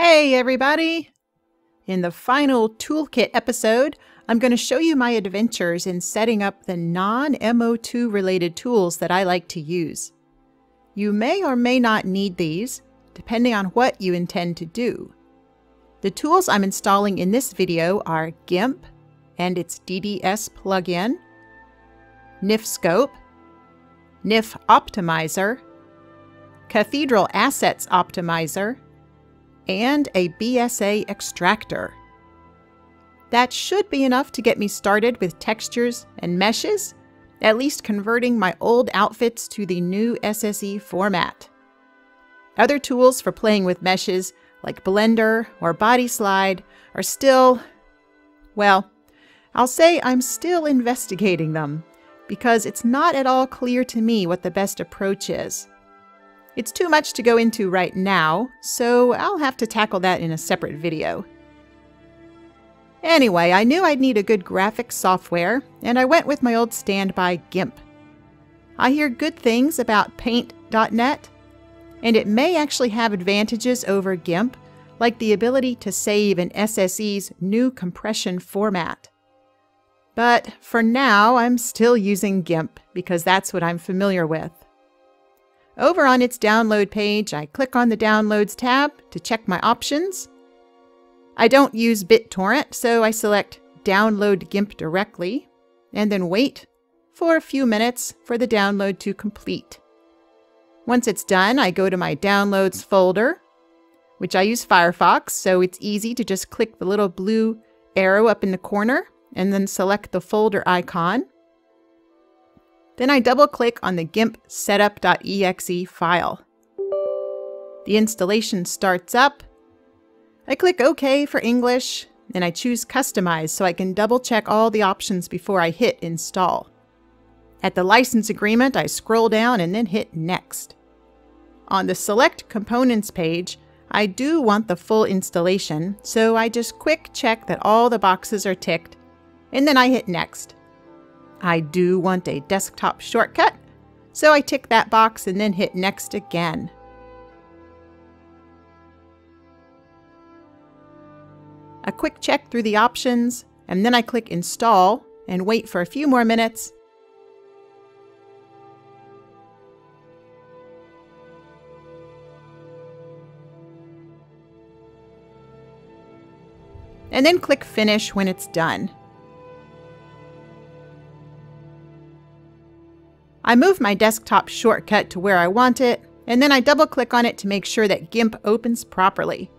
Hey everybody! In the final Toolkit episode, I'm going to show you my adventures in setting up the non-MO2 related tools that I like to use. You may or may not need these, depending on what you intend to do. The tools I'm installing in this video are GIMP and its DDS plugin, NifSkope, Nif Optimizer, Cathedral Assets Optimizer, and a BSA Extractor. That should be enough to get me started with textures and meshes, at least converting my old outfits to the new SSE format. Other tools for playing with meshes, like Blender or Body Slide, are still, well, I'll say I'm still investigating them, because it's not at all clear to me what the best approach is. It's too much to go into right now, so I'll have to tackle that in a separate video. Anyway, I knew I'd need a good graphics software, and I went with my old standby GIMP. I hear good things about Paint.net, and it may actually have advantages over GIMP, like the ability to save in SSE's new compression format. But for now, I'm still using GIMP, because that's what I'm familiar with. Over on its download page, I click on the Downloads tab to check my options. I don't use BitTorrent, so I select Download GIMP directly, and then wait for a few minutes for the download to complete. Once it's done, I go to my Downloads folder, which I use Firefox, so it's easy to just click the little blue arrow up in the corner, and then select the folder icon. Then I double-click on the GIMP setup.exe file. The installation starts up. I click OK for English, and I choose Customize so I can double-check all the options before I hit Install. At the license agreement, I scroll down and then hit Next. On the Select Components page, I do want the full installation, so I just quick check that all the boxes are ticked, and then I hit Next. I do want a desktop shortcut, so I tick that box and then hit Next again. A quick check through the options, and then I click Install and wait for a few more minutes. And then click Finish when it's done. I move my desktop shortcut to where I want it, and then I double-click on it to make sure that GIMP opens properly.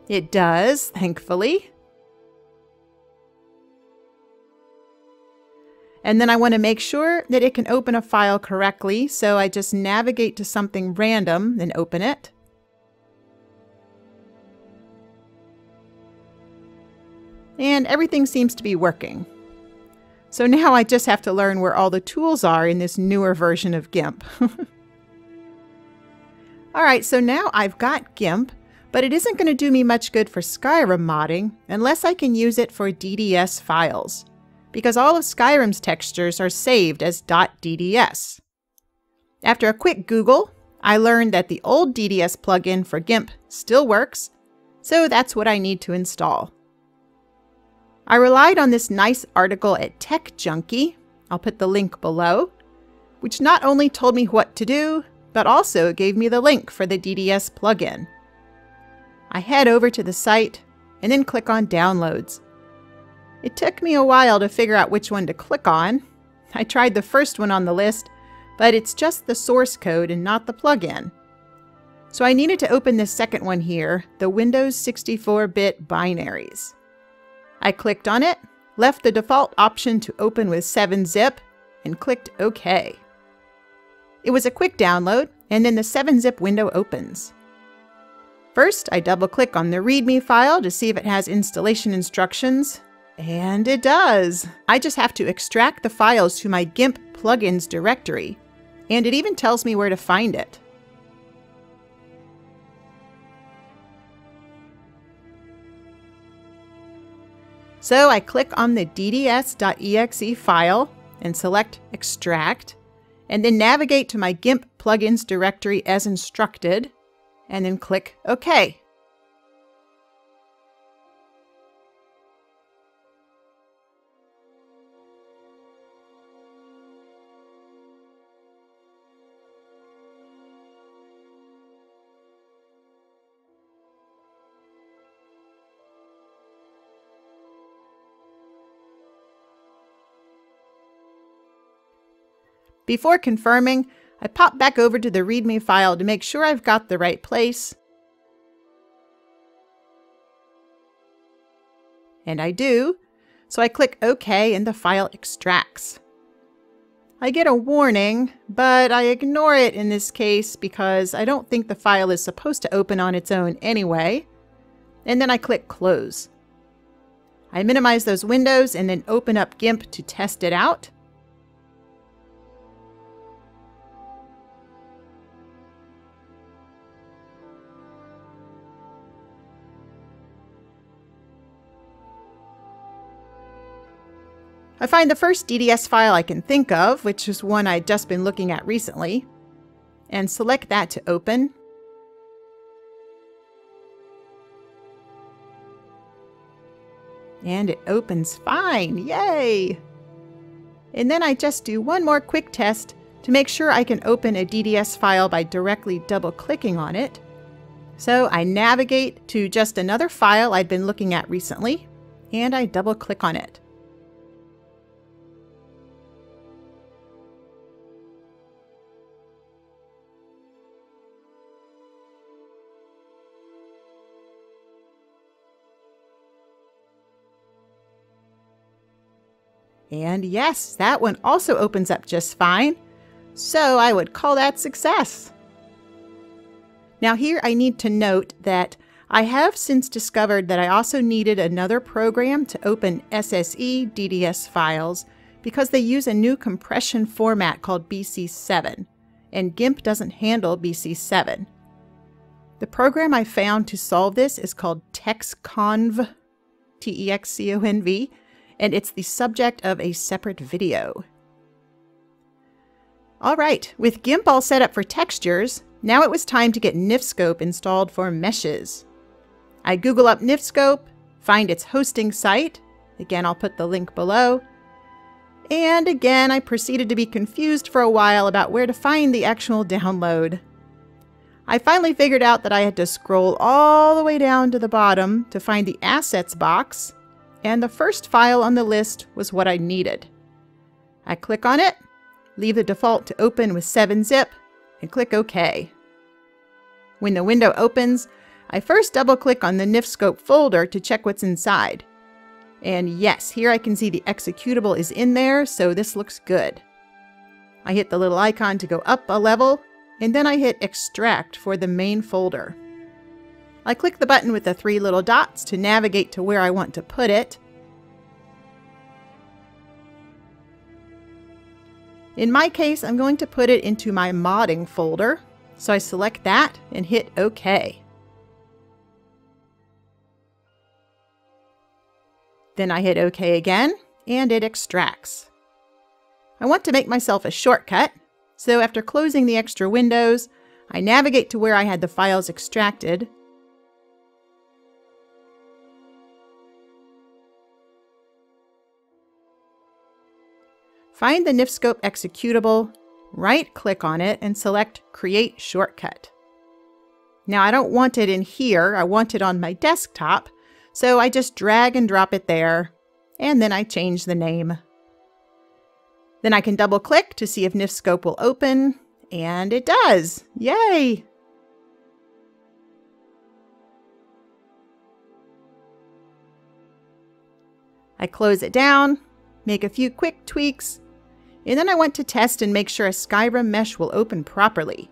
It does, thankfully. And then I want to make sure that it can open a file correctly, so I just navigate to something random and open it. And everything seems to be working. So now I just have to learn where all the tools are in this newer version of GIMP. Alright, so now I've got GIMP, but it isn't going to do me much good for Skyrim modding unless I can use it for DDS files, because all of Skyrim's textures are saved as .dds. After a quick Google, I learned that the old DDS plugin for GIMP still works, so that's what I need to install. I relied on this nice article at Tech Junkie, I'll put the link below, which not only told me what to do, but also gave me the link for the DDS plugin. I head over to the site and then click on Downloads. It took me a while to figure out which one to click on. I tried the first one on the list, but it's just the source code and not the plugin. So I needed to open this second one here, the Windows 64-bit binaries. I clicked on it, left the default option to open with 7-zip, and clicked OK. It was a quick download, and then the 7-zip window opens. First, I double-click on the README file to see if it has installation instructions, and it does. I just have to extract the files to my GIMP plugins directory, and it even tells me where to find it. So I click on the dds.exe file and select Extract, and then navigate to my GIMP plugins directory as instructed, and then click OK. Before confirming, I pop back over to the README file to make sure I've got the right place. And I do, so I click OK and the file extracts. I get a warning, but I ignore it in this case because I don't think the file is supposed to open on its own anyway. And then I click Close. I minimize those windows and then open up GIMP to test it out. I find the first DDS file I can think of, which is one I'd just been looking at recently, and select that to open. And it opens fine, yay! And then I just do one more quick test to make sure I can open a DDS file by directly double-clicking on it. So I navigate to just another file I'd been looking at recently, and I double-click on it. And yes, that one also opens up just fine, so I would call that success. Now here I need to note that I have since discovered that I also needed another program to open SSE DDS files because they use a new compression format called BC7, and GIMP doesn't handle BC7. The program I found to solve this is called TexConv, T-E-X-C-O-N-V, and it's the subject of a separate video. All right, with GIMP all set up for textures, now it was time to get NifSkope installed for meshes. I Google up NifSkope, find its hosting site, again I'll put the link below, and again I proceeded to be confused for a while about where to find the actual download. I finally figured out that I had to scroll all the way down to the bottom to find the assets box, and the first file on the list was what I needed. I click on it, leave the default to open with 7-zip, and click OK. When the window opens, I first double-click on the NifSkope folder to check what's inside. And yes, here I can see the executable is in there, so this looks good. I hit the little icon to go up a level, and then I hit Extract for the main folder. I click the button with the 3 little dots to navigate to where I want to put it. In my case, I'm going to put it into my modding folder, so I select that and hit OK. Then I hit OK again, and it extracts. I want to make myself a shortcut, so after closing the extra windows, I navigate to where I had the files extracted. Find the NifSkope executable, right-click on it, and select Create Shortcut. Now I don't want it in here, I want it on my desktop, so I just drag and drop it there, and then I change the name. Then I can double-click to see if NifSkope will open, and it does! Yay! I close it down, make a few quick tweaks, and then I want to test and make sure a Skyrim mesh will open properly.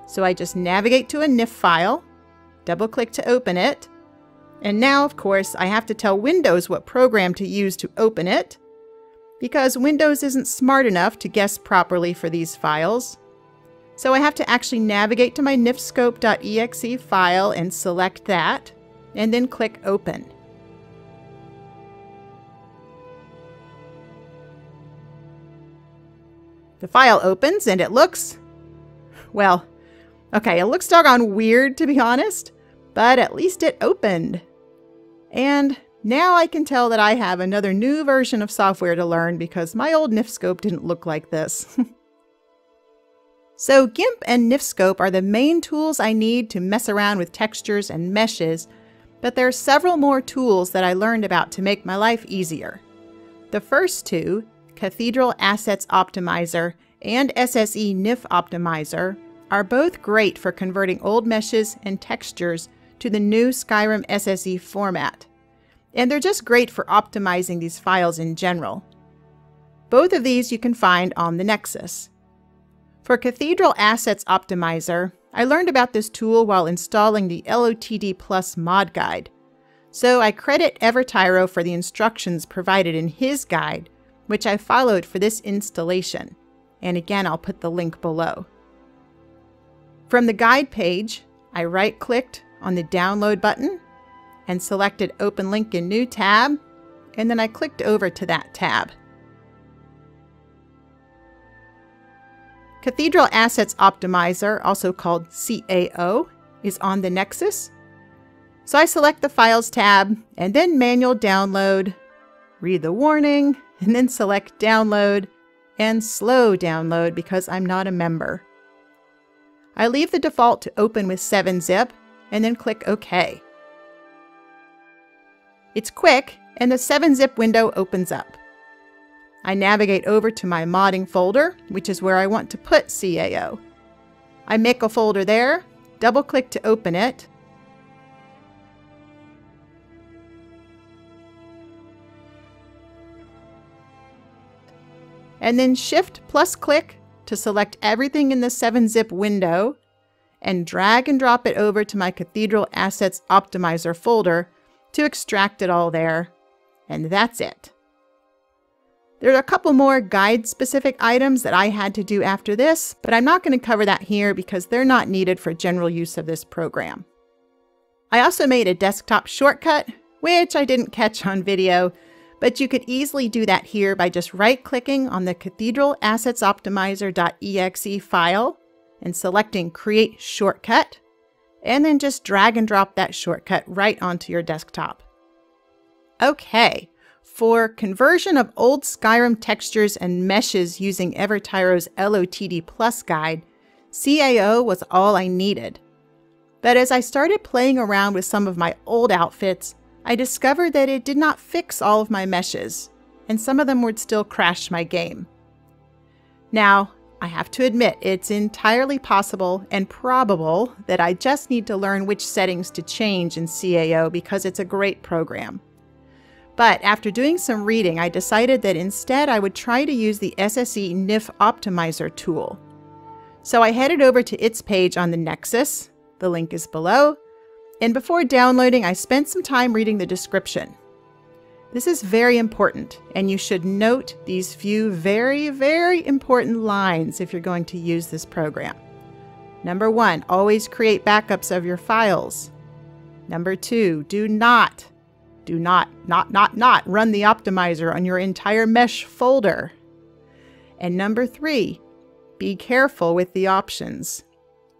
So I just navigate to a NIF file, double-click to open it, and now, of course, I have to tell Windows what program to use to open it, because Windows isn't smart enough to guess properly for these files. So I have to actually navigate to my nifscope.exe file and select that, and then click Open. The file opens and it looks, well, okay, it looks doggone weird to be honest, but at least it opened. And now I can tell that I have another new version of software to learn because my old NifSkope didn't look like this. So GIMP and NifSkope are the main tools I need to mess around with textures and meshes, but there are several more tools that I learned about to make my life easier. The first two, Cathedral Assets Optimizer and SSE Nif Optimizer, are both great for converting old meshes and textures to the new Scrn SSE format. And they're just great for optimizing these files in general. Both of these you can find on the Nexus. For Cathedral Assets Optimizer, I learned about this tool while installing the LOTD Plus mod guide. So I credit Evertiro for the instructions provided in his guide, which I followed for this installation. And again, I'll put the link below. From the guide page, I right-clicked on the download button and selected Open Link in New tab, and then I clicked over to that tab. Cathedral Assets Optimizer, also called CAO, is on the Nexus. So I select the Files tab and then Manual Download, read the warning, and then select Download and Slow Download because I'm not a member. I leave the default to open with 7-zip and then click OK. It's quick and the 7-zip window opens up. I navigate over to my modding folder, which is where I want to put CAO. I make a folder there, double-click to open it, and then Shift+click to select everything in the 7-zip window and drag and drop it over to my Cathedral Assets Optimizer folder to extract it all there, and that's it. There are a couple more guide-specific items that I had to do after this, but I'm not going to cover that here because they're not needed for general use of this program. I also made a desktop shortcut, which I didn't catch on video, but you could easily do that here by just right-clicking on the Cathedral Assets Optimizer.exe file and selecting Create Shortcut, and then just drag and drop that shortcut right onto your desktop. Okay, for conversion of old Scrn textures and meshes using Evertiro's LOTD Plus guide, CAO was all I needed. But as I started playing around with some of my old outfits, I discovered that it did not fix all of my meshes, and some of them would still crash my game. Now, I have to admit, it's entirely possible and probable that I just need to learn which settings to change in CAO because it's a great program. But after doing some reading, I decided that instead I would try to use the SSE Nif Optimizer tool. So I headed over to its page on the Nexus, the link is below, and before downloading I spent some time reading the description. This is very important, and you should note these few very, very important lines if you're going to use this program. Number 1, always create backups of your files. Number 2, do not run the optimizer on your entire mesh folder. And number 3, be careful with the options.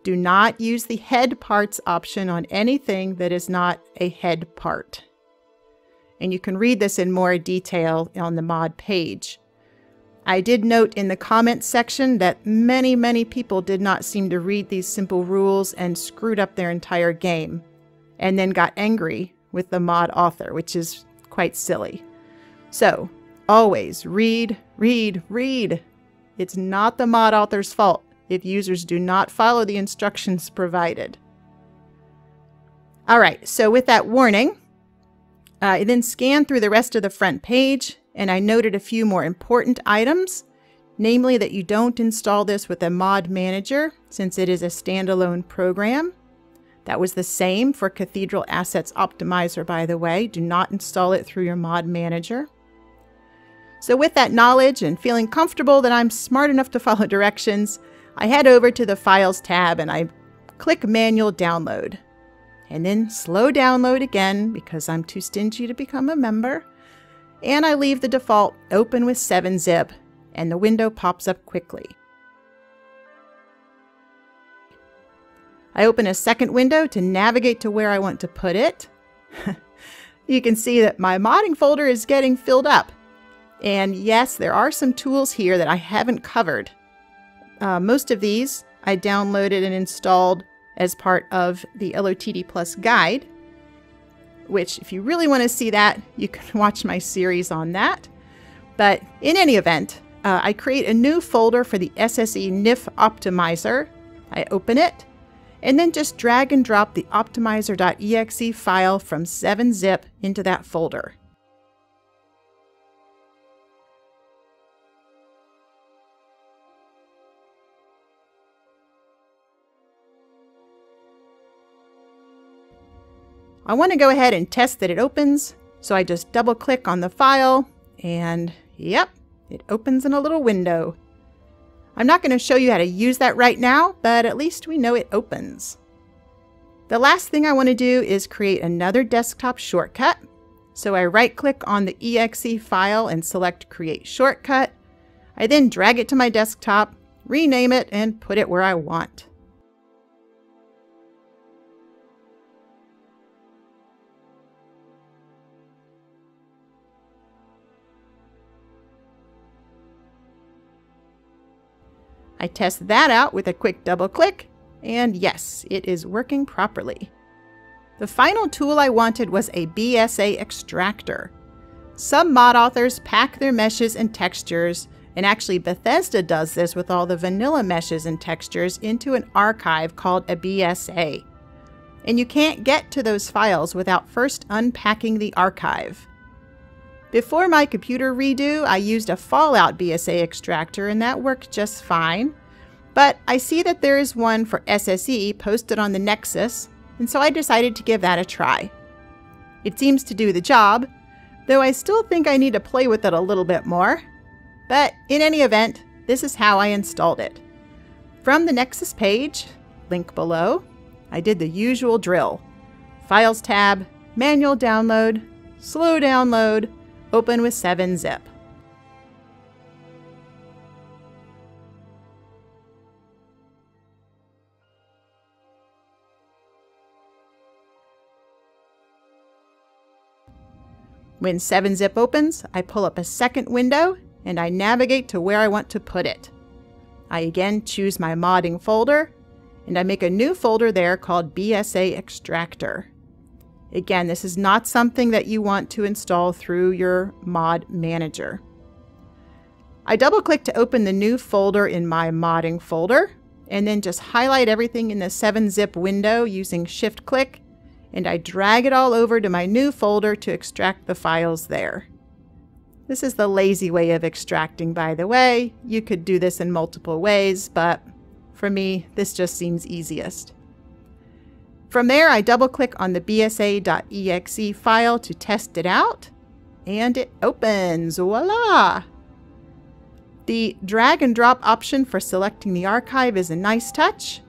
Do not use the head parts option on anything that is not a head part. And you can read this in more detail on the mod page. I did note in the comments section that many people did not seem to read these simple rules and screwed up their entire game, and then got angry with the mod author, which is quite silly. So, always read. It's not the mod author's fault if users do not follow the instructions provided. Alright, so with that warning, I then scanned through the rest of the front page, and I noted a few more important items, namely that you don't install this with a mod manager, since it is a standalone program. That was the same for Cathedral Assets Optimizer, by the way. Do not install it through your mod manager. So with that knowledge and feeling comfortable that I'm smart enough to follow directions, I head over to the Files tab and I click Manual Download. And then Slow Download again because I'm too stingy to become a member. And I leave the default open with 7-zip, and the window pops up quickly. I open a second window to navigate to where I want to put it. You can see that my modding folder is getting filled up. And yes, there are some tools here that I haven't covered. Most of these I downloaded and installed as part of the LOTD Plus guide, which if you really want to see that, you can watch my series on that. But in any event, I create a new folder for the SSE Nif Optimizer. I open it, and then just drag and drop the optimizer.exe file from 7-zip into that folder. I want to go ahead and test that it opens, so I just double click on the file, and yep, it opens in a little window. I'm not going to show you how to use that right now, but at least we know it opens. The last thing I want to do is create another desktop shortcut. So I right-click on the exe file and select Create Shortcut. I then drag it to my desktop, rename it, and put it where I want. I test that out with a quick double click, and yes, it is working properly. The final tool I wanted was a BSA extractor. Some mod authors pack their meshes and textures, and actually Bethesda does this with all the vanilla meshes and textures into an archive called a BSA. And you can't get to those files without first unpacking the archive. Before my computer redo, I used a Fallout BSA extractor, and that worked just fine. But I see that there is one for SSE posted on the Nexus, and so I decided to give that a try. It seems to do the job, though I still think I need to play with it a little bit more. But in any event, this is how I installed it. From the Nexus page, link below, I did the usual drill. Files tab, manual download, slow download, open with 7-zip. When 7-zip opens, I pull up a second window and I navigate to where I want to put it. I again choose my modding folder and I make a new folder there called BSA Extractor. Again, this is not something that you want to install through your mod manager. I double click to open the new folder in my modding folder and then just highlight everything in the 7-zip window using shift click, and I drag it all over to my new folder to extract the files there. This is the lazy way of extracting, by the way. You could do this in multiple ways, but for me, this just seems easiest. From there, I double-click on the bsa.exe file to test it out, and it opens. Voila! The drag and drop option for selecting the archive is a nice touch,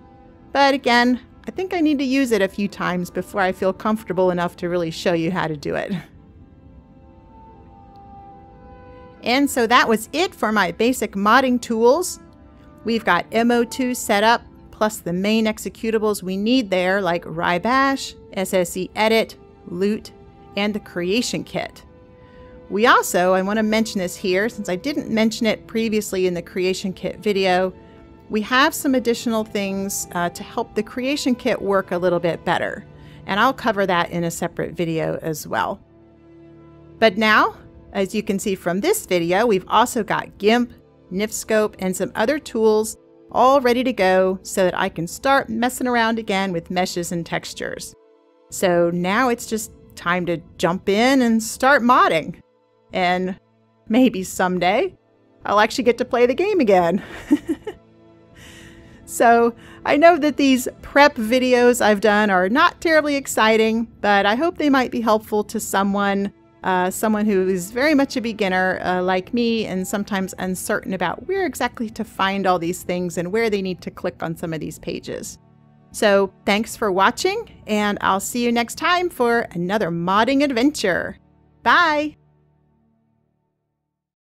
but again, I think I need to use it a few times before I feel comfortable enough to really show you how to do it. And so that was it for my basic modding tools. We've got MO2 set up, plus the main executables we need there, like rybash, SSE edit, loot, and the creation kit. We also, I want to mention this here since I didn't mention it previously in the creation kit video, we have some additional things to help the creation kit work a little bit better, and I'll cover that in a separate video as well. But now, as you can see from this video, we've also got GIMP, NifSkope, and some other tools all ready to go so that I can start messing around again with meshes and textures. So now it's just time to jump in and start modding. And maybe someday I'll actually get to play the game again. So I know that these prep videos I've done are not terribly exciting, but I hope they might be helpful to someone who is very much a beginner like me and sometimes uncertain about where exactly to find all these things and where they need to click on some of these pages. So thanks for watching, and I'll see you next time for another modding adventure. Bye!